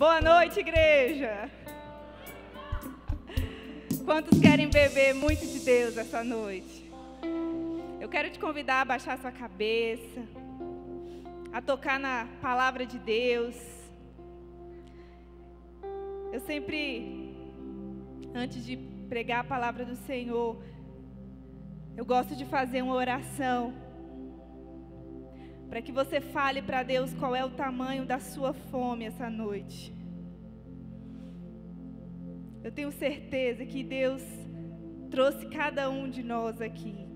Boa noite, igreja. Quantos querem beber muito de Deus essa noite? Eu quero te convidar a baixar sua cabeça, a tocar na palavra de Deus. Eu sempre, antes de pregar a palavra do Senhor, eu gosto de fazer uma oração para que você fale para Deus qual é o tamanho da sua fome essa noite. Eu tenho certeza que Deus trouxe cada um de nós aqui,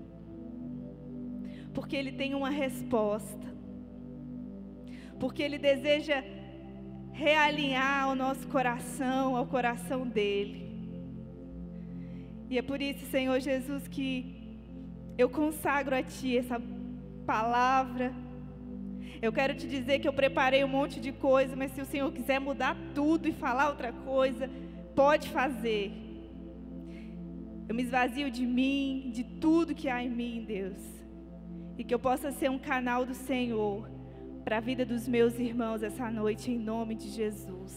porque Ele tem uma resposta, porque Ele deseja realinhar o nosso coração ao coração dEle. E é por isso, Senhor Jesus, que eu consagro a Ti essa palavra. Eu quero te dizer que eu preparei um monte de coisa, mas se o Senhor quiser mudar tudo e falar outra coisa, pode fazer. Eu me esvazio de mim, de tudo que há em mim, Deus. E que eu possa ser um canal do Senhor para a vida dos meus irmãos essa noite, em nome de Jesus.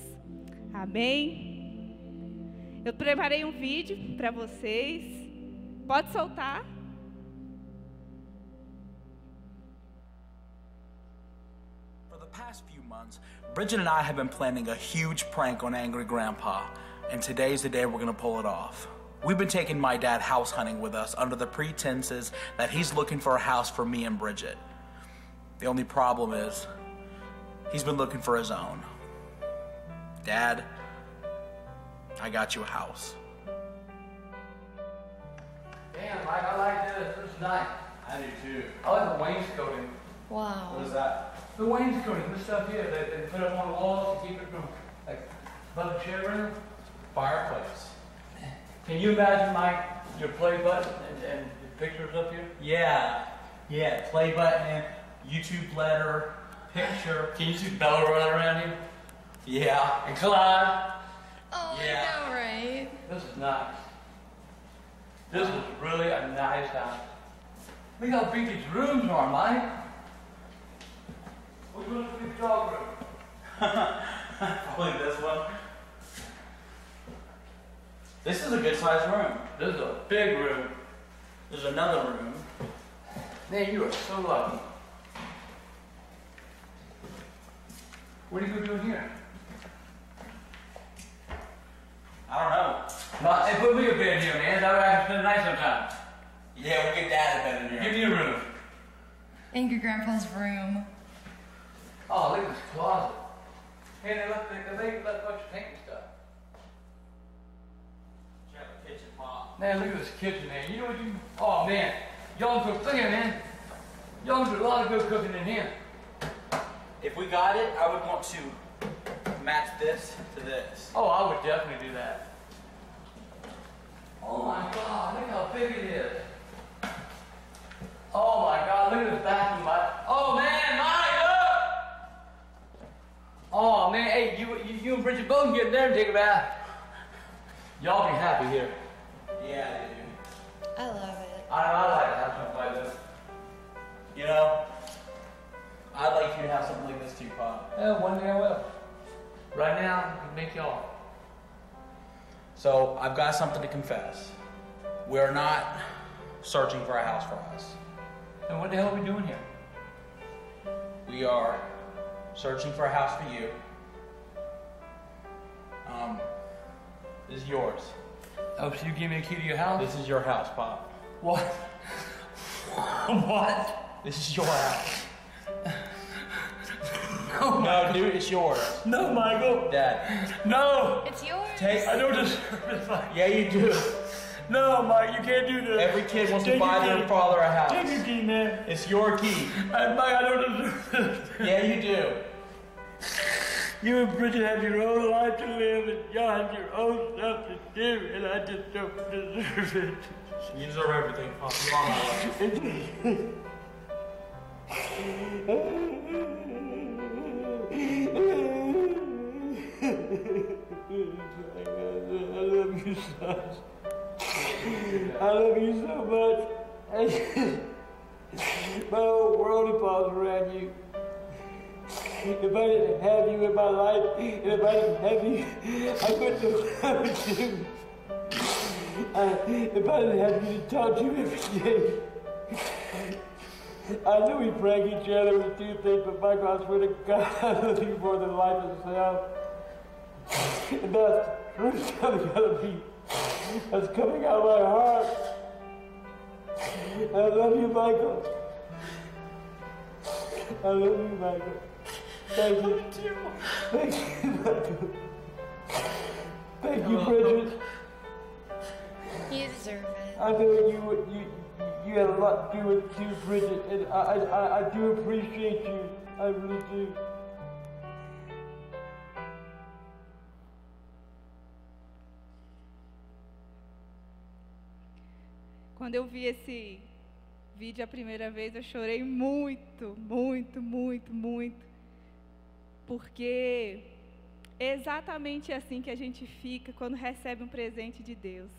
Amém? Eu preparei um vídeo para vocês. Pode soltar. Past few months, Bridget and I have been planning a huge prank on Angry Grandpa, and today's the day we're gonna pull it off. We've been taking my dad house hunting with us under the pretenses that he's looking for a house for me and Bridget. The only problem is, he's been looking for his own. Dad, I got you a house. Damn, Mike, I like this. This is nice. I do too. I like the wainscoting. Wow. What is that? The wainscoting, this stuff here, they put up on the walls to keep it from, like, above the chair room. Fireplace. Can you imagine, Mike, your play button and the pictures up here? Yeah, play button, YouTube letter, picture. Can you see Bella running around here? Yeah. And Clyde? Oh, Yeah. I know, right? This is nice. This is really a nice house. Look how big these rooms are, Mike. Which one's the big dog room? Probably this one. This is a good sized room. This is a big room. There's another room. Man, you are so lucky. What are you doing here? I don't know. Hey, put me a bed here, man. That way I can spend the night sometime. Yeah, we'll get Dad a bed in here. Give me a room. Angry Grandpa's room. Oh, look at this closet. Hey, they left a bunch of painting stuff. Check the kitchen pot. Man, look at this kitchen, man. You know what you... Oh, man. Y'all cook. Look at it, man. Y'all do a lot of good cooking in here. If we got it, I would want to match this to this. Oh, I would definitely do that. Oh, my God. Look how big it is. Oh, my God. Look at this bathroom. Oh, man. Mike, look! Oh, man. Hey, you and Bridget both can get in there and take a bath. Y'all be happy here. Yeah, they do. I love it. I like to have something like this. You know, I'd like you to have something like this too, Pop. Yeah, one day I will. Right now, I can make y'all. So, I've got something to confess. We're not searching for a house for us. And what the hell are we doing here? We are searching for a house for you. This is yours. Oh, so you give me a key to your house? This is your house, Pop. What? What? This is your house. No, No, dude, it's yours. no, Michael. Dad. No. It's yours. Take. I don't deserve this, Mike. Yeah, you do. No, Mike, you can't do this. Every kid wants to Take buy your their key. father a house. Take your key, man. It's your key. Mike, I don't deserve this. Yeah, you do. You and Bridget have your own life to live, and y'all have your own stuff to do, and I just don't deserve it. You deserve everything, Pop. You're on my way. I love you, son. I love you so much. My whole world revolves around you. If I didn't have you in my life, and if I didn't have you, I wouldn't have loved you. If I didn't have you to talk to every day, I know we prank each other, we do things, but Michael, I swear to God, I love you more than life itself. And that's the truth coming out of me. That's coming out of my heart. I love you, Michael. I love you, Michael. Thank you. Thank you, Michael. Thank you, Bridget. You deserve it. I know you had a lot to do with you, Bridget, and I do appreciate you. I really do. Quando eu vi esse vídeo a primeira vez, eu chorei muito, muito, muito, muito. Porque é exatamente assim que a gente fica quando recebe um presente de Deus.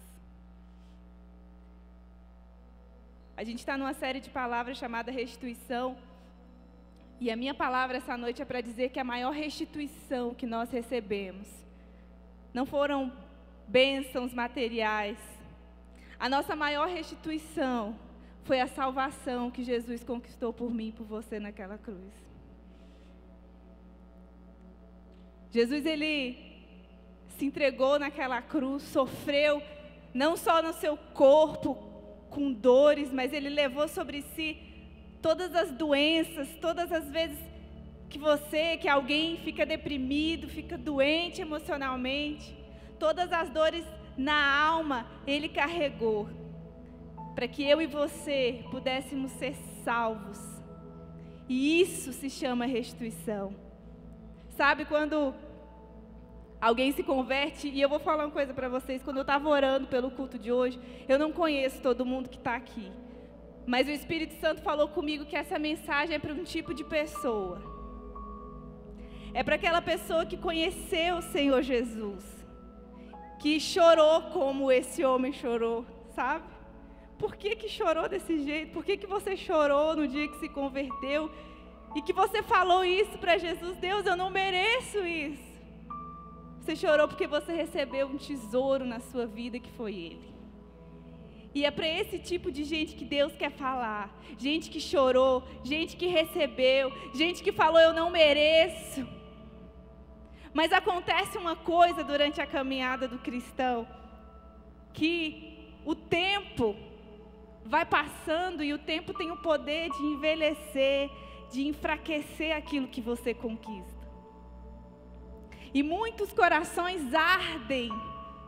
A gente está numa série de palavras chamada restituição. E a minha palavra essa noite é para dizer que a maior restituição que nós recebemos não foram bênçãos materiais. A nossa maior restituição foi a salvação que Jesus conquistou por mim e por você naquela cruz. Jesus, ele se entregou naquela cruz, sofreu não só no seu corpo, com dores, mas ele levou sobre si todas as doenças, todas as vezes que alguém fica deprimido, fica doente emocionalmente, todas as dores na alma, ele carregou, para que eu e você pudéssemos ser salvos. E isso se chama restituição. Sabe quando alguém se converte, e eu vou falar uma coisa para vocês, quando eu estava orando pelo culto de hoje, eu não conheço todo mundo que está aqui, mas o Espírito Santo falou comigo que essa mensagem é para um tipo de pessoa. É para aquela pessoa que conheceu o Senhor Jesus, que chorou como esse homem chorou, sabe? Por que chorou desse jeito? Por que você chorou no dia que se converteu? E que você falou isso para Jesus: Deus, eu não mereço isso. Você chorou porque você recebeu um tesouro na sua vida que foi Ele. E é para esse tipo de gente que Deus quer falar. Gente que chorou, gente que recebeu, gente que falou: eu não mereço. Mas acontece uma coisa durante a caminhada do cristão, que o tempo vai passando e o tempo tem o poder de envelhecer, de enfraquecer aquilo que você conquista. E muitos corações ardem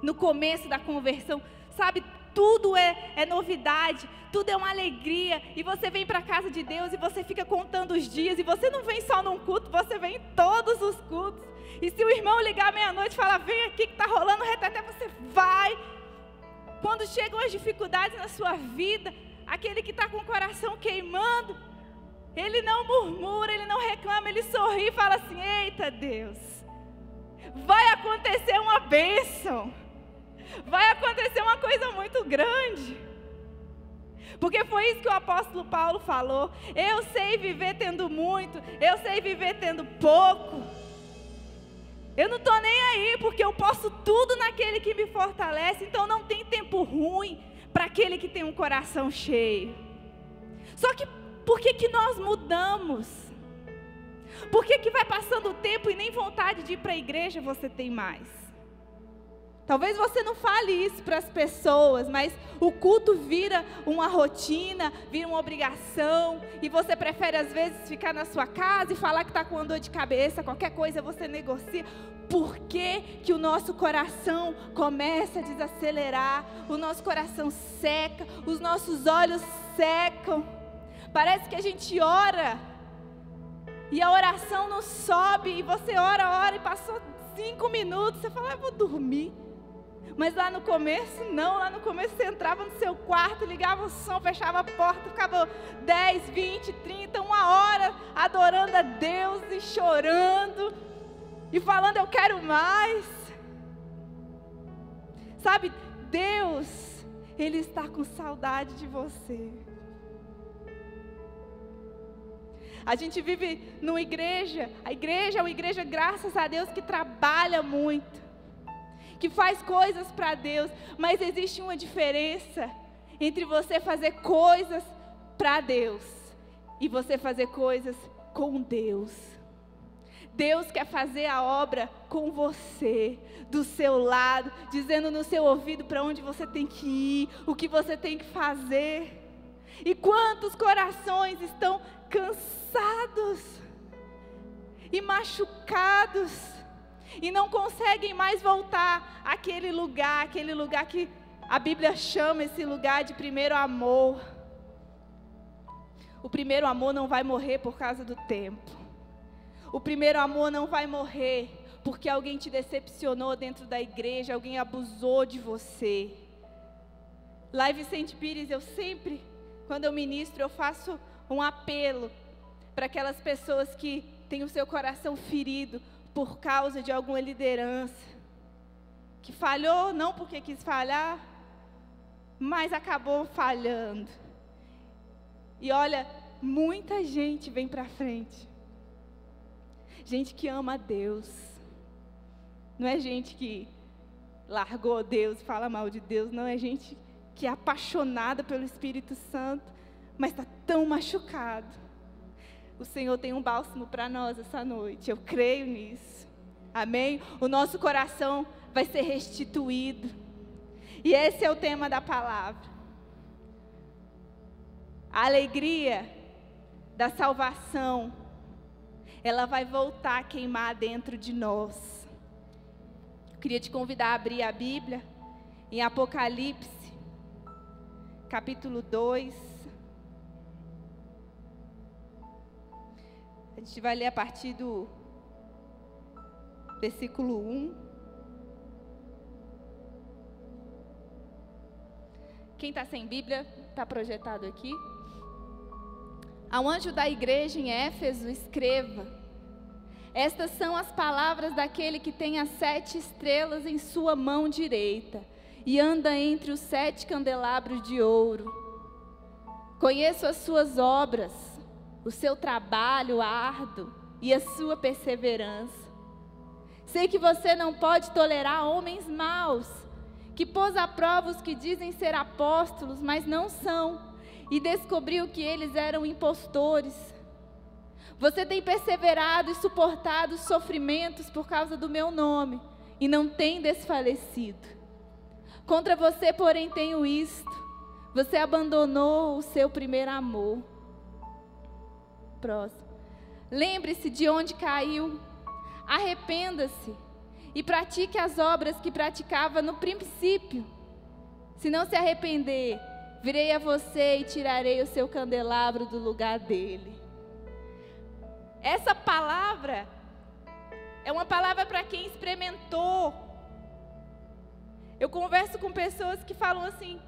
no começo da conversão, sabe? Tudo é novidade, tudo é uma alegria, e você vem para a casa de Deus e você fica contando os dias, e você não vem só num culto, você vem em todos os cultos. E se o irmão ligar meia-noite e falar: vem aqui que está rolando reteté, você vai. Quando chegam as dificuldades na sua vida, aquele que está com o coração queimando, ele não murmura, ele não reclama, ele sorri e fala assim: eita Deus, vai acontecer uma bênção, vai acontecer uma coisa muito grande. Porque foi isso que o apóstolo Paulo falou: eu sei viver tendo muito, eu sei viver tendo pouco. Eu não estou nem aí, porque eu posso tudo naquele que me fortalece. Então não tem tempo ruim para aquele que tem um coração cheio. Só que por que nós mudamos? Por que vai passando o tempo e nem vontade de ir para a igreja você tem mais? Talvez você não fale isso para as pessoas, mas o culto vira uma rotina, vira uma obrigação, e você prefere às vezes ficar na sua casa e falar que está com uma dor de cabeça, qualquer coisa você negocia. Por que o nosso coração começa a desacelerar, o nosso coração seca, os nossos olhos secam? Parece que a gente ora, e a oração não sobe, e você ora, e passou 5 minutos, você fala: eu vou dormir. Mas lá no começo, não, lá no começo você entrava no seu quarto, ligava o som, fechava a porta, ficava 10, 20, 30, 1 hora adorando a Deus e chorando e falando: eu quero mais. Sabe, Deus, Ele está com saudade de você. A gente vive numa igreja, a igreja é uma igreja, graças a Deus, que trabalha muito, que faz coisas para Deus, mas existe uma diferença entre você fazer coisas para Deus e você fazer coisas com Deus. Deus quer fazer a obra com você, do seu lado, dizendo no seu ouvido para onde você tem que ir, o que você tem que fazer. E quantos corações estão cansados e machucados e não conseguem mais voltar àquele lugar que a Bíblia chama esse lugar de primeiro amor. O primeiro amor não vai morrer por causa do tempo. O primeiro amor não vai morrer porque alguém te decepcionou dentro da igreja, alguém abusou de você. Lá em Vicente Pires, eu sempre, quando eu ministro, eu faço um apelo para aquelas pessoas que têm o seu coração ferido por causa de alguma liderança, que falhou não porque quis falhar, mas acabou falhando. E olha, muita gente vem para frente. Gente que ama a Deus. Não é gente que largou Deus e fala mal de Deus. Não, é gente que é apaixonada pelo Espírito Santo, mas está tão machucado. O Senhor tem um bálsamo para nós essa noite. Eu creio nisso. Amém? O nosso coração vai ser restituído. E esse é o tema da palavra. A alegria da salvação, ela vai voltar a queimar dentro de nós. Eu queria te convidar a abrir a Bíblia em Apocalipse, capítulo 2. A gente vai ler a partir do versículo 1. Quem está sem Bíblia, está projetado aqui. Ao anjo da igreja em Éfeso, escreva: estas são as palavras daquele que tem as 7 estrelas em sua mão direita e anda entre os 7 candelabros de ouro. Conheço as suas obras, o seu trabalho árduo e a sua perseverança. Sei que você não pode tolerar homens maus, que pôs à prova os que dizem ser apóstolos, mas não são, e descobriu que eles eram impostores. Você tem perseverado e suportado os sofrimentos por causa do meu nome, e não tem desfalecido. Contra você, porém, tenho isto: você abandonou o seu primeiro amor. Próximo. Lembre-se de onde caiu, arrependa-se e pratique as obras que praticava no princípio. Se não se arrepender, virei a você e tirarei o seu candelabro do lugar dele. Essa palavra é uma palavra para quem experimentou. Eu converso com pessoas que falam assim: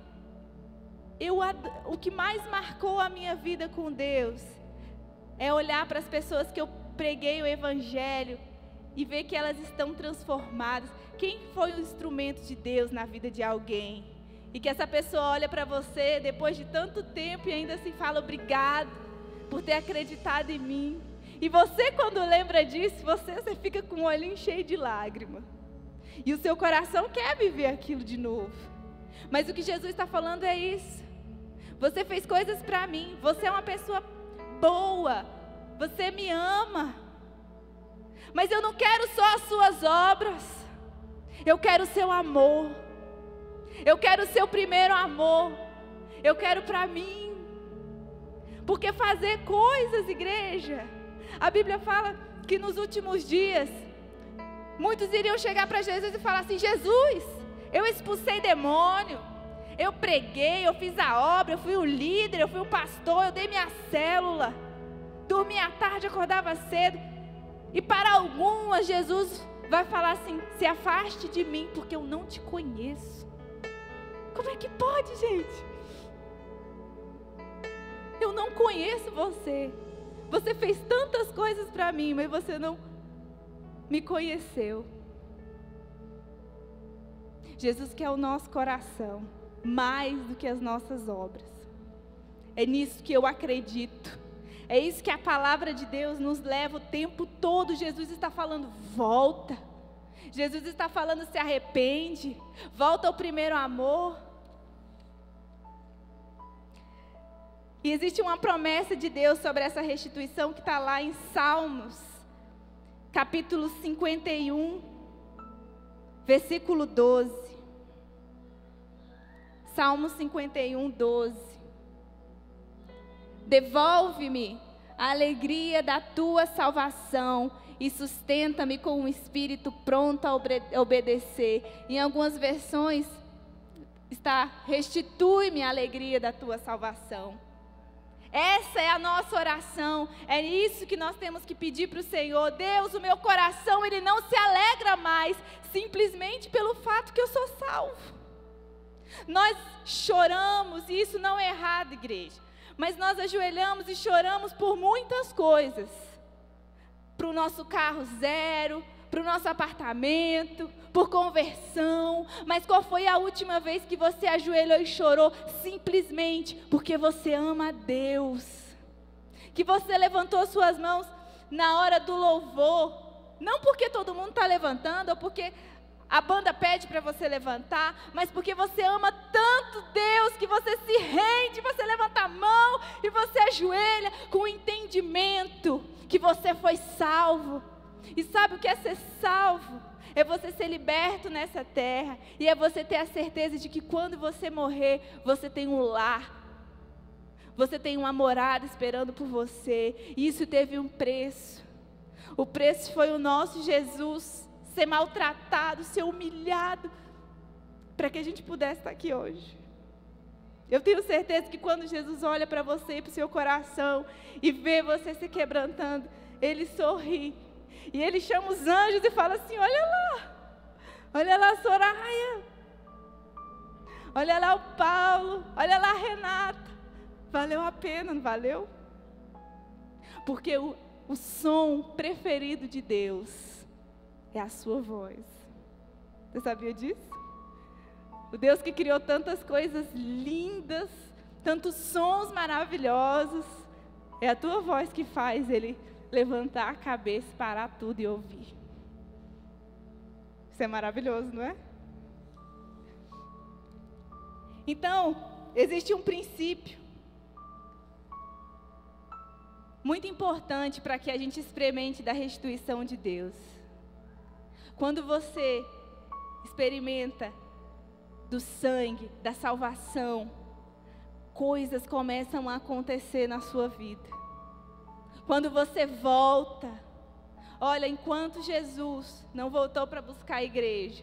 o que mais marcou a minha vida com Deus é olhar para as pessoas que eu preguei o Evangelho e ver que elas estão transformadas. Quem foi o instrumento de Deus na vida de alguém? E que essa pessoa olha para você depois de tanto tempo e ainda assim fala: obrigado por ter acreditado em mim. E você, quando lembra disso, você fica com o olhinho cheio de lágrima. E o seu coração quer viver aquilo de novo. Mas o que Jesus está falando é isso: você fez coisas para mim, você é uma pessoa boa, você me ama, mas eu não quero só as suas obras, eu quero o seu amor, eu quero o seu primeiro amor, eu quero para mim. Porque fazer coisas, igreja, a Bíblia fala que nos últimos dias muitos iriam chegar para Jesus e falar assim: Jesus, eu expulsei demônio, eu preguei, eu fiz a obra, eu fui o líder, eu fui o pastor, eu dei minha célula, dormia à tarde, acordava cedo. E para algumas Jesus vai falar assim: se afaste de mim, porque eu não te conheço. Como é que pode, gente? Eu não conheço você. Você fez tantas coisas para mim, mas você não me conheceu. Jesus quer o nosso coração mais do que as nossas obras. É nisso que eu acredito. É isso que a palavra de Deus nos leva o tempo todo. Jesus está falando, volta. Jesus está falando, se arrepende. Volta ao primeiro amor. E existe uma promessa de Deus sobre essa restituição que está lá em Salmos, capítulo 51, versículo 12. Salmos 51, 12. Devolve-me a alegria da tua salvação e sustenta-me com um espírito pronto a obedecer. Em algumas versões está, restitui-me a alegria da tua salvação. Essa é a nossa oração, é isso que nós temos que pedir para o Senhor. Deus, o meu coração, ele não se alegra mais, simplesmente pelo fato que eu sou salvo. Nós choramos, e isso não é errado, igreja, mas nós ajoelhamos e choramos por muitas coisas. Para o nosso carro zero, para o nosso apartamento, por conversão. Mas qual foi a última vez que você ajoelhou e chorou simplesmente porque você ama a Deus? Que você levantou suas mãos na hora do louvor, não porque todo mundo está levantando, ou porque a banda pede para você levantar, mas porque você ama tanto Deus que você se rende, você levanta a mão e você ajoelha com o entendimento que você foi salvo. E sabe o que é ser salvo? É você ser liberto nessa terra. E é você ter a certeza de que quando você morrer, você tem um lar. Você tem uma morada esperando por você. E isso teve um preço. O preço foi o nosso Jesus ser maltratado, ser humilhado, para que a gente pudesse estar aqui hoje. Eu tenho certeza que quando Jesus olha para você e para o seu coração e vê você se quebrantando, Ele sorri. E Ele chama os anjos e fala assim, olha lá a Soraya, olha lá o Paulo, olha lá a Renata. Valeu a pena, não valeu? Porque o som preferido de Deus é a sua voz. Você sabia disso? O Deus que criou tantas coisas lindas, tantos sons maravilhosos, é a tua voz que faz Ele levantar a cabeça, parar tudo e ouvir. Isso é maravilhoso, não é? Então, existe um princípio muito importante para que a gente experimente da restituição de Deus. Quando você experimenta do sangue, da salvação, coisas começam a acontecer na sua vida. Quando você volta, olha, enquanto Jesus não voltou para buscar a igreja,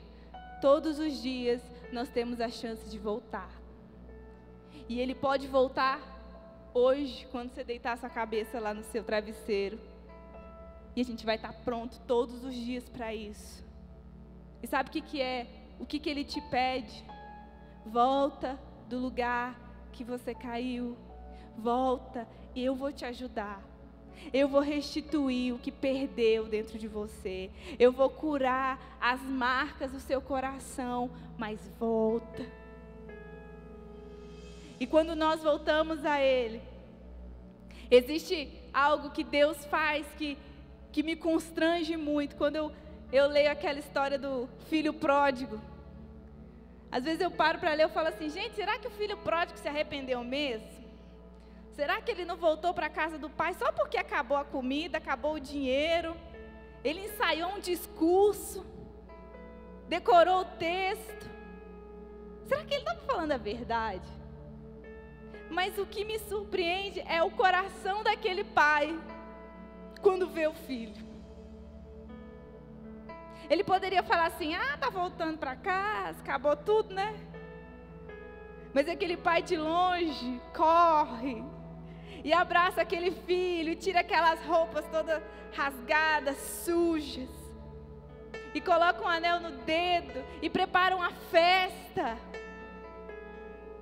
todos os dias nós temos a chance de voltar. E Ele pode voltar hoje, quando você deitar sua cabeça lá no seu travesseiro. E a gente vai estar pronto todos os dias para isso. E sabe o que é? O que Ele te pede? Volta do lugar que você caiu. Volta e eu vou te ajudar. Eu vou restituir o que perdeu dentro de você. Eu vou curar as marcas do seu coração, mas volta. E quando nós voltamos a Ele, existe algo que Deus faz que me constrange muito. Quando eu leio aquela história do filho pródigo, às vezes eu paro para ler e falo assim, gente, será que o filho pródigo se arrependeu mesmo? Será que ele não voltou para a casa do pai só porque acabou a comida, acabou o dinheiro? Ele ensaiou um discurso, decorou o texto. Será que ele estava falando a verdade? Mas o que me surpreende é o coração daquele pai quando vê o filho. Ele poderia falar assim, tá voltando para casa, acabou tudo, né? Mas aquele pai de longe corre e abraça aquele filho, tira aquelas roupas todas rasgadas, sujas, e coloca um anel no dedo e prepara uma festa.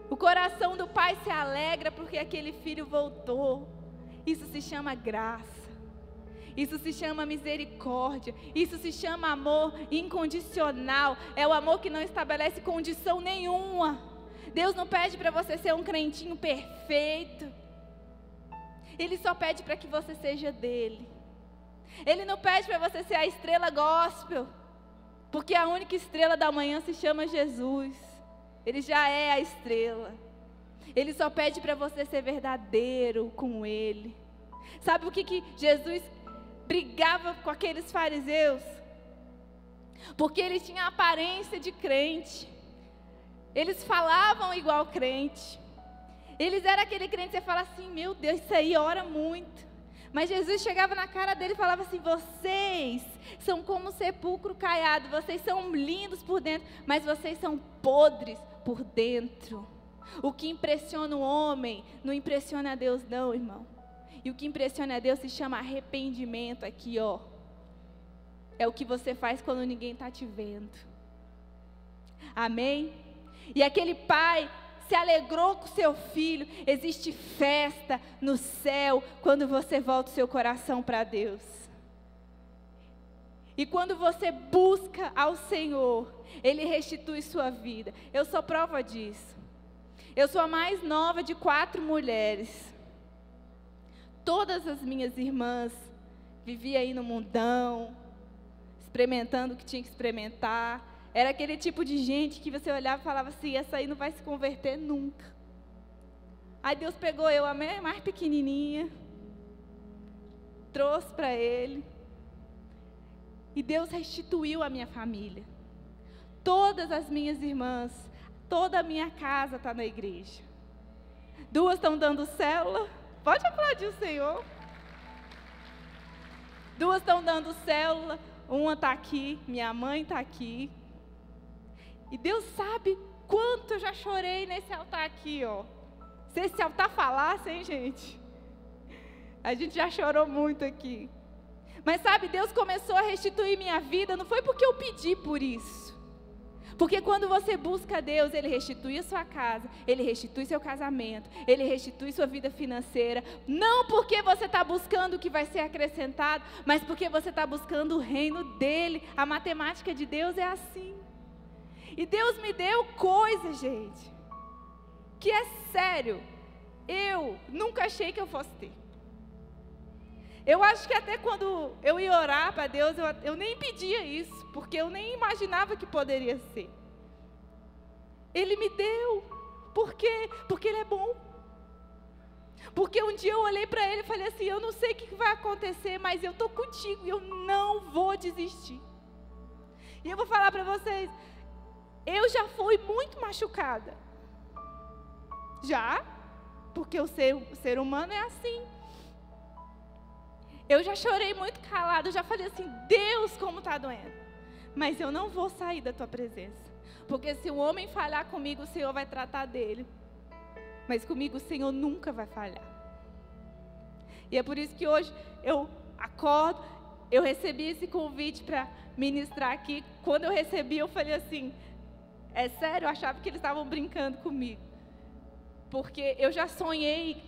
O coração do pai se alegra porque aquele filho voltou. Isso se chama graça. Isso se chama misericórdia. Isso se chama amor incondicional. É o amor que não estabelece condição nenhuma. Deus não pede para você ser um crentinho perfeito. Ele só pede para que você seja dele. Ele não pede para você ser a estrela gospel, porque a única estrela da manhã se chama Jesus. Ele já é a estrela. Ele só pede para você ser verdadeiro com Ele. Sabe o que Jesus brigava com aqueles fariseus? Porque eles tinham a aparência de crente. Eles falavam igual crente. Eles eram aquele crente que você fala assim, meu Deus, isso aí ora muito. Mas Jesus chegava na cara dele e falava assim, vocês são como um sepulcro caiado, vocês são lindos por dentro, mas vocês são podres por dentro. O que impressiona o homem, não impressiona a Deus não, irmão. E o que impressiona a Deus se chama arrependimento aqui, ó. É o que você faz quando ninguém está te vendo. Amém? E aquele pai se alegrou com seu filho. Existe festa no céu quando você volta o seu coração para Deus. E quando você busca ao Senhor, Ele restitui sua vida. Eu sou prova disso. Eu sou a mais nova de 4 mulheres. Todas as minhas irmãs viviam aí no mundão, experimentando o que tinha que experimentar. Era aquele tipo de gente que você olhava e falava assim, essa aí não vai se converter nunca. Aí Deus pegou eu, a mais pequenininha, trouxe para Ele. E Deus restituiu a minha família. Todas as minhas irmãs, toda a minha casa está na igreja. 2 estão dando célula. Pode aplaudir o Senhor. 2 estão dando célula. Uma está aqui, minha mãe está aqui. E Deus sabe quanto eu já chorei nesse altar aqui, ó. Se esse altar falasse, hein, gente? A gente já chorou muito aqui. Mas sabe, Deus começou a restituir minha vida, não foi porque eu pedi por isso. Porque quando você busca Deus, Ele restitui a sua casa, Ele restitui seu casamento, Ele restitui sua vida financeira. Não porque você está buscando o que vai ser acrescentado, mas porque você está buscando o reino dEle. A matemática de Deus é assim. E Deus me deu coisa, gente, que é sério, eu nunca achei que eu fosse ter. Eu acho que até quando eu ia orar para Deus, eu nem pedia isso, porque eu nem imaginava que poderia ser. Ele me deu. Por quê? Porque Ele é bom. Porque um dia eu olhei para Ele e falei assim, eu não sei o que vai acontecer, mas eu estou contigo e eu não vou desistir. E eu vou falar para vocês, eu já fui muito machucada. Já, porque o ser humano é assim. Eu já chorei muito calada, eu já falei assim, Deus, como está doendo. Mas eu não vou sair da Tua presença. Porque se o homem falhar comigo, o Senhor vai tratar dele. Mas comigo o Senhor nunca vai falhar. E é por isso que hoje eu acordo, eu recebi esse convite para ministrar aqui. Quando eu recebi, eu falei assim, é sério, eu achava que eles estavam brincando comigo. Porque eu já sonhei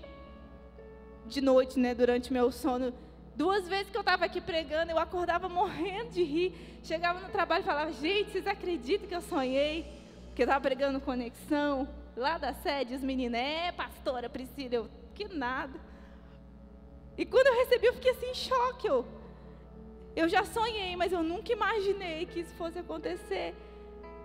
de noite, né, durante meu sono. 2 vezes que eu estava aqui pregando, eu acordava morrendo de rir. Chegava no trabalho e falava, gente, vocês acreditam que eu sonhei? Que eu estava pregando Conexão, lá da sede, os meninos, pastora Priscila, eu, que nada. E quando eu recebi, eu fiquei assim em choque. Eu já sonhei, mas eu nunca imaginei que isso fosse acontecer.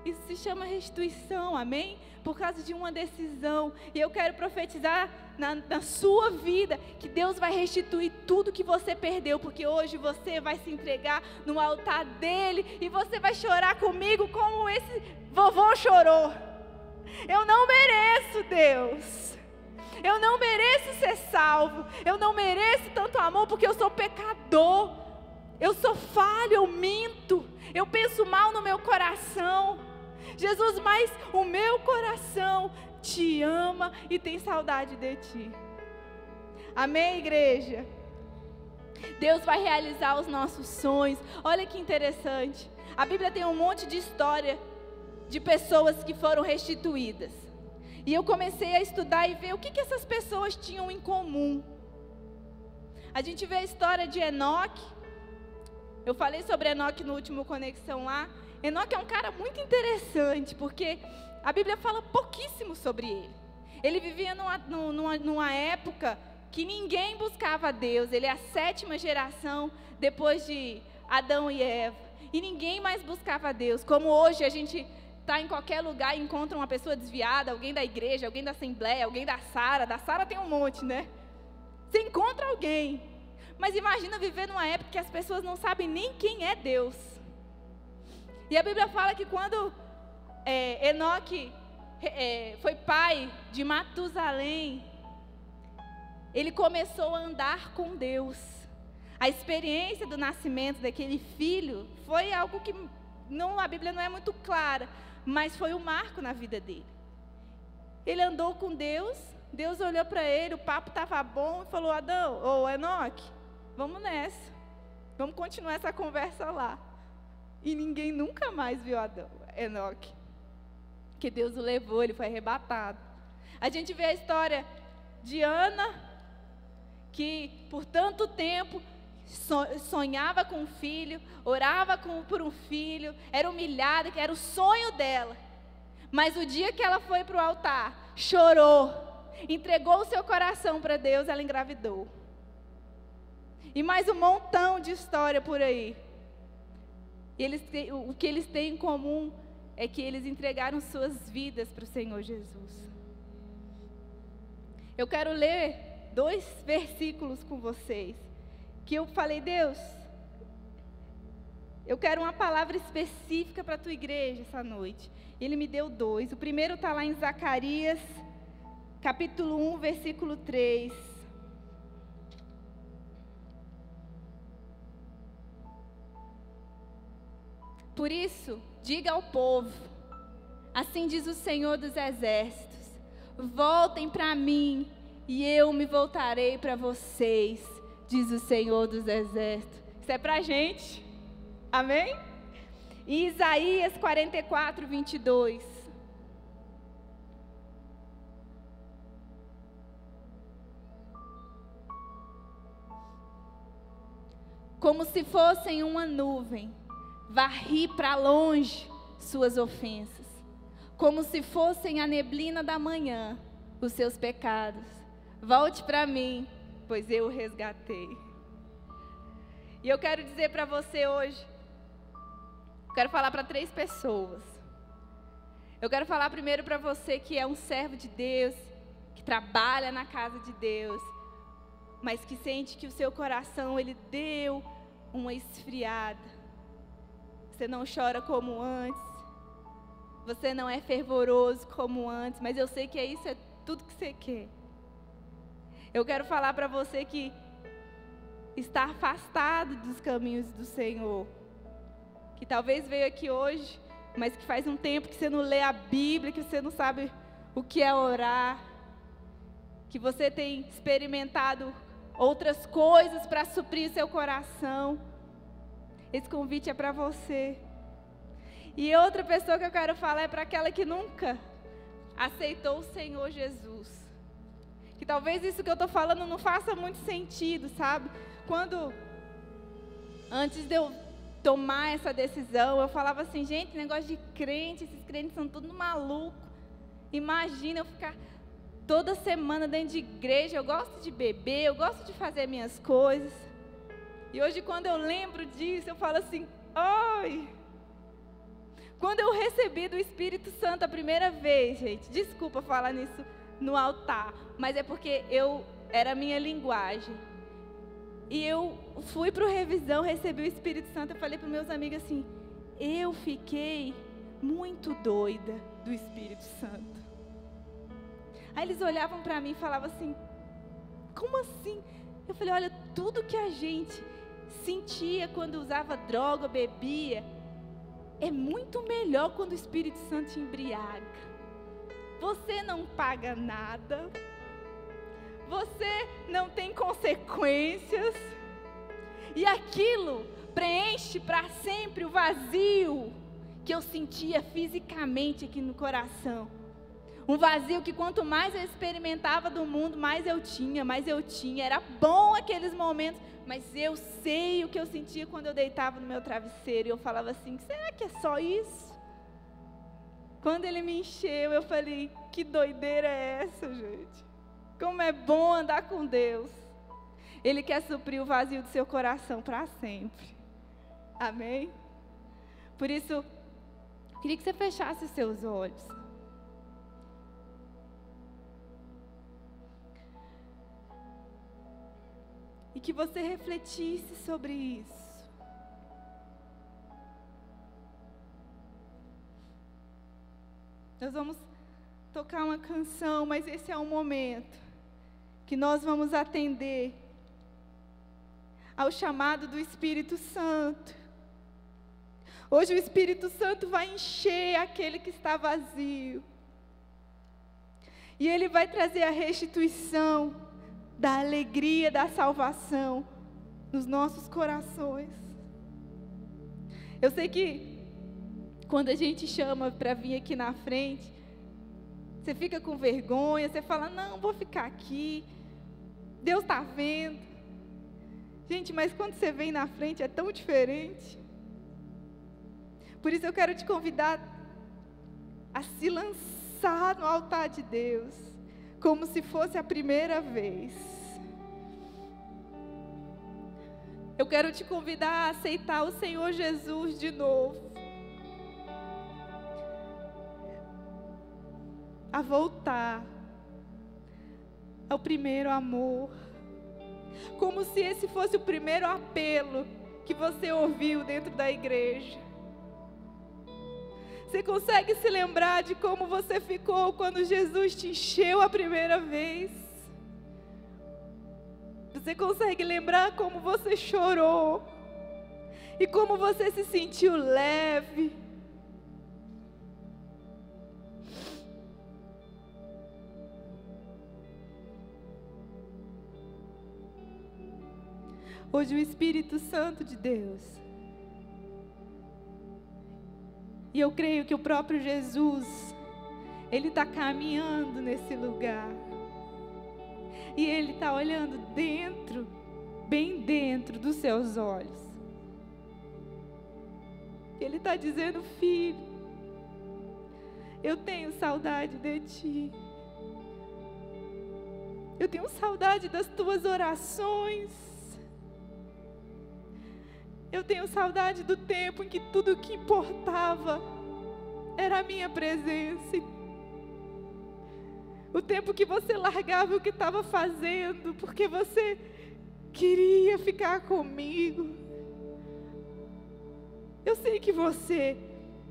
Isso se chama restituição, amém? Por causa de uma decisão. E eu quero profetizar na sua vida que Deus vai restituir tudo que você perdeu. Porque hoje você vai se entregar no altar dEle e você vai chorar comigo como esse vovô chorou. Eu não mereço, Deus. Eu não mereço ser salvo. Eu não mereço tanto amor porque eu sou pecador. Eu sou falho, eu minto. Eu penso mal no meu coração. Jesus, mas o meu coração te ama e tem saudade de ti. Amém, igreja? Deus vai realizar os nossos sonhos. Olha que interessante. A Bíblia tem um monte de história de pessoas que foram restituídas. E eu comecei a estudar e ver o que essas pessoas tinham em comum. A gente vê a história de Enoque. Eu falei sobre Enoque no último Conexão lá. Enoque é um cara muito interessante, porque a Bíblia fala pouquíssimo sobre ele. Ele vivia numa época que ninguém buscava Deus. Ele é a 7ª geração depois de Adão e Eva. E ninguém mais buscava Deus. Como hoje a gente está em qualquer lugar e encontra uma pessoa desviada, alguém da igreja, alguém da Assembleia, alguém da Sara. Da Sara tem um monte, né? Você encontra alguém. Mas imagina viver numa época que as pessoas não sabem nem quem é Deus. E a Bíblia fala que quando Enoque foi pai de Matusalém, ele começou a andar com Deus. A experiência do nascimento daquele filho foi algo que a Bíblia não é muito clara, mas foi um marco na vida dele. Ele andou com Deus, Deus olhou para ele, o papo estava bom e falou: Enoque, vamos nessa, vamos continuar essa conversa lá. E ninguém nunca mais viu Enoque, que Deus o levou, ele foi arrebatado. A gente vê a história de Ana, que por tanto tempo sonhava com um filho, orava por um filho, era humilhada, que era o sonho dela. Mas o dia que ela foi para o altar, chorou, entregou o seu coração para Deus, ela engravidou. E mais um montão de história por aí. E o que eles têm em comum é que eles entregaram suas vidas para o Senhor Jesus. Eu quero ler 2 versículos com vocês, que eu falei: Deus, eu quero uma palavra específica para a tua igreja essa noite. Ele me deu 2. O primeiro está lá em Zacarias, capítulo 1, versículo 3. Por isso, diga ao povo, assim diz o Senhor dos Exércitos: voltem para mim e eu me voltarei para vocês, diz o Senhor dos Exércitos. Isso é para a gente, amém? Em Isaías 44, 22. Como se fossem uma nuvem, varri para longe suas ofensas, como se fossem a neblina da manhã, os seus pecados. Volte para mim, pois eu o resgatei. E eu quero dizer para você hoje, quero falar para 3 pessoas. Eu quero falar primeiro para você que é um servo de Deus, que trabalha na casa de Deus, mas que sente que o seu coração, ele deu uma esfriada. Você não chora como antes, você não é fervoroso como antes, mas eu sei que isso é tudo que você quer. Eu quero falar para você que está afastado dos caminhos do Senhor, que talvez veio aqui hoje, mas que faz um tempo que você não lê a Bíblia, que você não sabe o que é orar, que você tem experimentado outras coisas para suprir seu coração. Esse convite é para você. E outra pessoa que eu quero falar é para aquela que nunca aceitou o Senhor Jesus. Que talvez isso que eu estou falando não faça muito sentido, sabe? Antes de eu tomar essa decisão, eu falava assim: gente, negócio de crente, esses crentes são tudo maluco. Imagina eu ficar toda semana dentro de igreja, eu gosto de beber, eu gosto de fazer minhas coisas. E hoje, quando eu lembro disso, eu falo assim: ai! Quando eu recebi do Espírito Santo a primeira vez, gente, desculpa falar nisso no altar, mas é porque era a minha linguagem. E eu fui para o revisão, recebi o Espírito Santo, eu falei para os meus amigos assim: eu fiquei muito doida do Espírito Santo. Aí eles olhavam para mim e falavam assim: como assim? Eu falei: olha, tudo que a gente sentia quando usava droga, bebia, é muito melhor quando o Espírito Santo te embriaga. Você não paga nada, você não tem consequências, e aquilo preenche para sempre o vazio que eu sentia fisicamente aqui no coração. Um vazio que quanto mais eu experimentava do mundo, mais eu tinha. Era bom aqueles momentos, mas eu sei o que eu sentia quando eu deitava no meu travesseiro. E eu falava assim: será que é só isso? Quando ele me encheu, eu falei: que doideira é essa, gente? Como é bom andar com Deus. Ele quer suprir o vazio do seu coração para sempre. Amém? Por isso, eu queria que você fechasse os seus olhos. E que você refletisse sobre isso. Nós vamos tocar uma canção, mas esse é um momento que nós vamos atender ao chamado do Espírito Santo. Hoje o Espírito Santo vai encher aquele que está vazio. E ele vai trazer a restituição da alegria da salvação nos nossos corações. Eu sei que quando a gente chama para vir aqui na frente, você fica com vergonha, você fala, não, vou ficar aqui, Deus está vendo. Gente, mas quando você vem na frente é tão diferente. Por isso eu quero te convidar a se lançar no altar de Deus, como se fosse a primeira vez. Eu quero te convidar a aceitar o Senhor Jesus de novo. A voltar ao primeiro amor. Como se esse fosse o primeiro apelo que você ouviu dentro da igreja. Você consegue se lembrar de como você ficou quando Jesus te encheu a primeira vez? Você consegue lembrar como você chorou? E como você se sentiu leve? Hoje o Espírito Santo de Deus, e eu creio que o próprio Jesus, Ele está caminhando nesse lugar, e Ele está olhando dentro, bem dentro dos seus olhos, Ele está dizendo, filho, eu tenho saudade de ti, eu tenho saudade das tuas orações, eu tenho saudade do tempo em que tudo o que importava era a minha presença. O tempo que você largava o que estava fazendo, porque você queria ficar comigo. Eu sei que você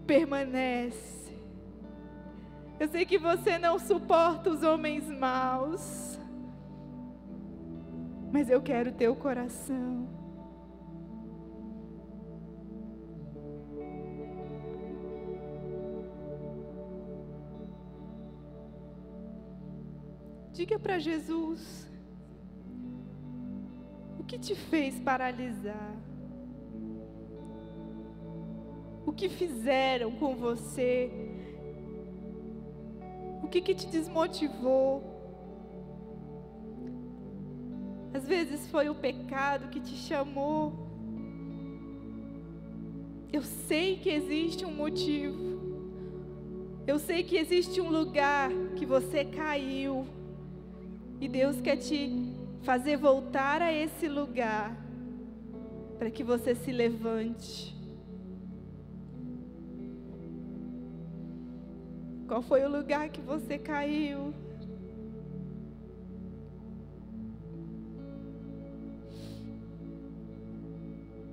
permanece. Eu sei que você não suporta os homens maus. Mas eu quero teu coração. Diga para Jesus, o que te fez paralisar? O que fizeram com você? O que te desmotivou? Às vezes foi o pecado que te chamou. Eu sei que existe um motivo. Eu sei que existe um lugar que você caiu. E Deus quer te fazer voltar a esse lugar, para que você se levante. Qual foi o lugar que você caiu?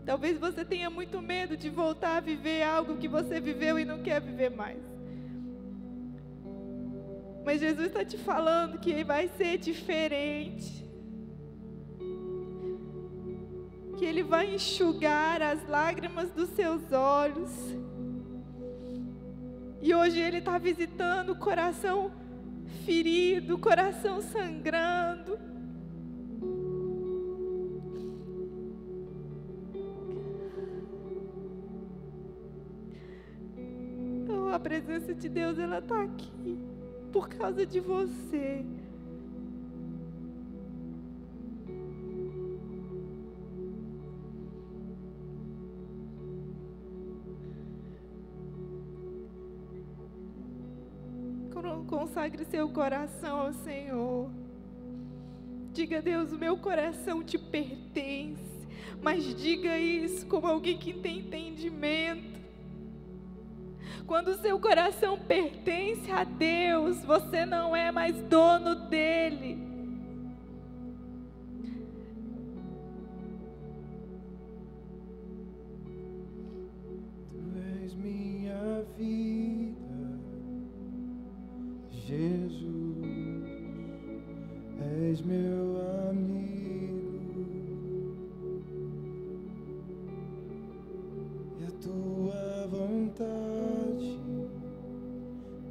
Talvez você tenha muito medo de voltar a viver algo que você viveu e não quer viver mais. Mas Jesus está te falando que vai ser diferente. Que Ele vai enxugar as lágrimas dos seus olhos. E hoje Ele está visitando o coração ferido, o coração sangrando. Oh, a presença de Deus, ela está aqui. Por causa de você. Consagre seu coração ao Senhor. Diga a Deus: o meu coração te pertence. Mas diga isso como alguém que tem entendimento. Quando o seu coração pertence a Deus, você não é mais dono dele. Tu és minha vida, Jesus, és meu amigo, e a tua vontade,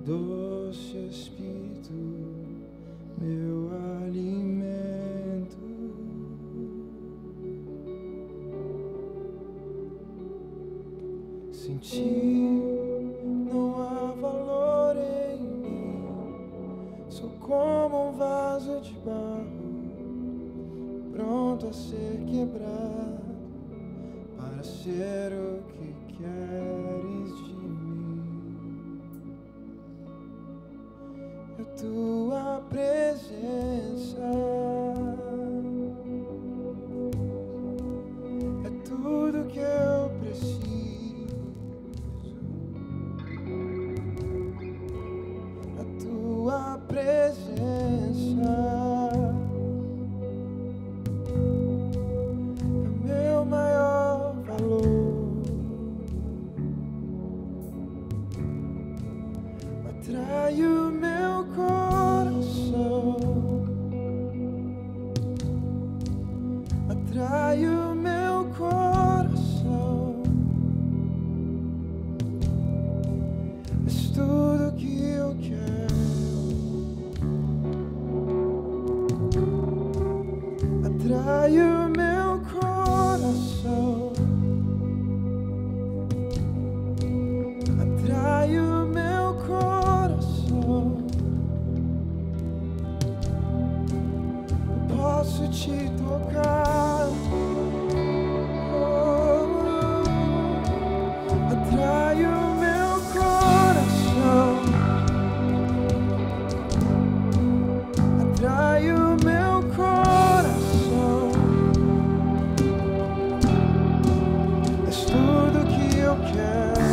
doce Espírito, meu alimento. Sem ti não há valor em mim, sou como um vaso de barro, pronto a ser quebrado, para ser o que queres de mim. A tua presença é tudo que eu preciso. A tua presença é o meu maior valor. Atrai o meu coração, atrai o meu coração. És tudo que eu quero. Atrai o meu coração, atrai o meu coração. Eu posso te tocar. Atrai o meu coração, atrai o meu coração. És tudo que eu quero.